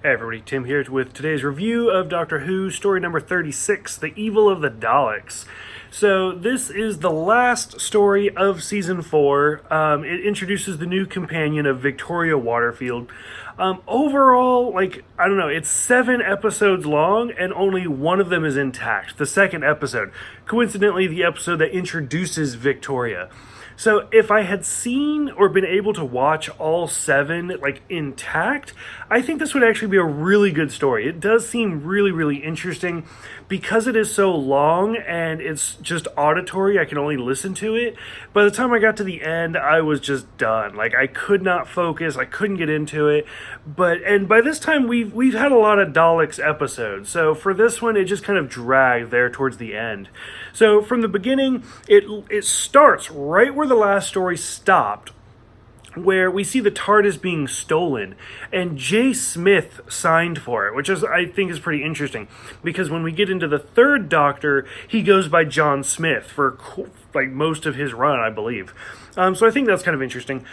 Hey everybody, Tim here with today's review of Doctor Who, story number 36, The Evil of the Daleks. So this is the last story of season 4. It introduces the new companion of Victoria Waterfield. Overall, I don't know, it's 7 episodes long and only one of them is intact, the second episode. Coincidentally, the episode that introduces Victoria. So if I had seen or been able to watch all 7 intact, I think this would actually be a really good story. It does seem really interesting because it is so long and it's just auditory. I can only listen to it. By the time I got to the end, I was just done. I could not focus. I couldn't get into it. And by this time we've had a lot of Daleks episodes. So for this one, it just kind of dragged there towards the end. So from the beginning, it starts right where the last story stopped, where we see the TARDIS being stolen, and J. Smith signed for it, which I think is pretty interesting, because when we get into the third Doctor, he goes by John Smith for most of his run, I believe. So I think that's kind of interesting.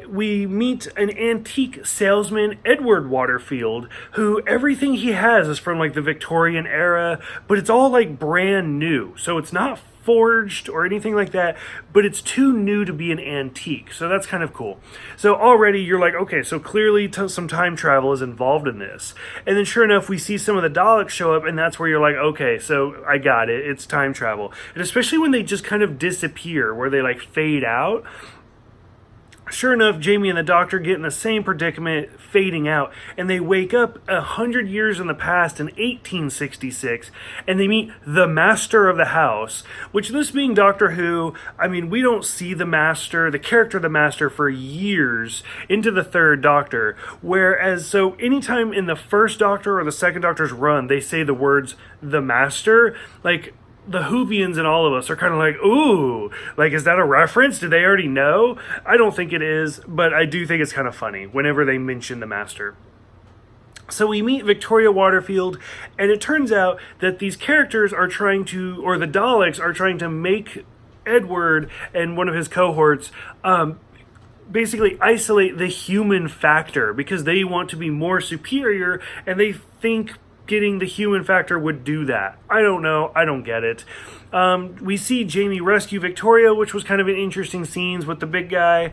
We meet an antique salesman, Edward Waterfield, who everything he has is from the Victorian era, but it's all brand new. So it's not forged or anything like that, but it's too new to be an antique. So that's kind of cool. So already you're like, okay, so clearly some time travel is involved in this. And then sure enough, we see some of the Daleks show up, and that's where you're like, okay, so I got it. It's time travel. And especially when they just kind of disappear, where they fade out. Sure enough, Jamie and the Doctor get in the same predicament, fading out, and they wake up 100 years in the past in 1866, and they meet the Master of the House, which, this being Doctor Who, I mean, we don't see the Master, the character of the Master, for years into the third Doctor, whereas, so anytime in the first Doctor or the second Doctor's run, they say the words, the Master, the Whovians and all of us are kind of like, ooh, is that a reference? Did they already know? I don't think it is, but I do think it's kind of funny whenever they mention the Master. So we meet Victoria Waterfield, and it turns out that these characters are trying to, or the Daleks are trying to make Edward and one of his cohorts basically isolate the human factor, because they want to be more superior, and they think getting the human factor would do that. I don't know. I don't get it. We see Jamie rescue Victoria, which was kind of an interesting scenes with the big guy.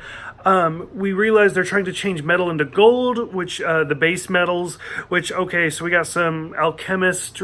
We realize they're trying to change metal into gold, which the base metals, which, okay, so we got some alchemist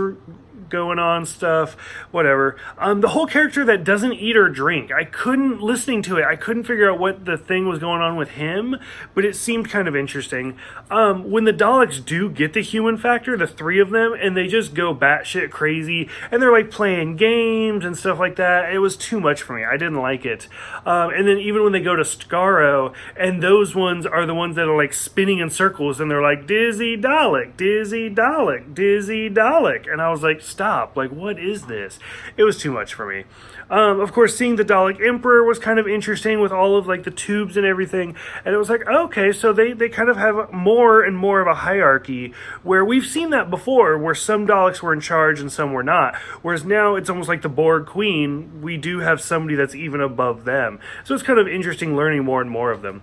going on stuff, whatever. The whole character that doesn't eat or drink, listening to it, I couldn't figure out what the thing was going on with him, but it seemed kind of interesting. When the Daleks do get the human factor, the 3 of them, and they just go batshit crazy, and they're playing games and stuff like that, it was too much for me. I didn't like it. And then even when they go to Skaro, and those ones are the ones that are spinning in circles, and they're like, Dizzy Dalek, Dizzy Dalek, Dizzy Dalek, and I was like, stop, what is this? It was too much for me. Of course, seeing the Dalek Emperor was kind of interesting with all of the tubes and everything, and it was okay, so they kind of have more and more of a hierarchy, where we've seen that before, where some Daleks were in charge and some were not, whereas now it's almost like the Borg Queen, we do have somebody that's even above them. So it's kind of interesting learning more and more of them.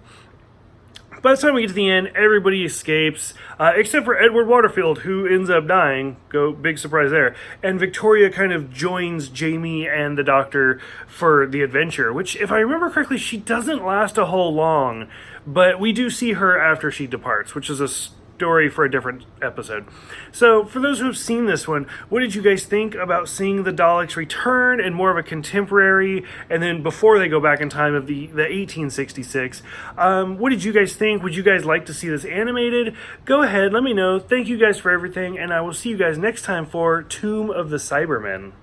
By the time we get to the end, everybody escapes, except for Edward Waterfield, who ends up dying. Big surprise there. And Victoria kind of joins Jamie and the Doctor for the adventure, which, if I remember correctly, she doesn't last a whole long, but we do see her after she departs, which is a story for a different episode. So for those who have seen this one, what did you guys think about seeing the Daleks return and more of a contemporary, and then before they go back in time of the 1866? What did you guys think? Would you guys like to see this animated? Go ahead, let me know. Thank you guys for everything, and I will see you guys next time for Tomb of the Cybermen.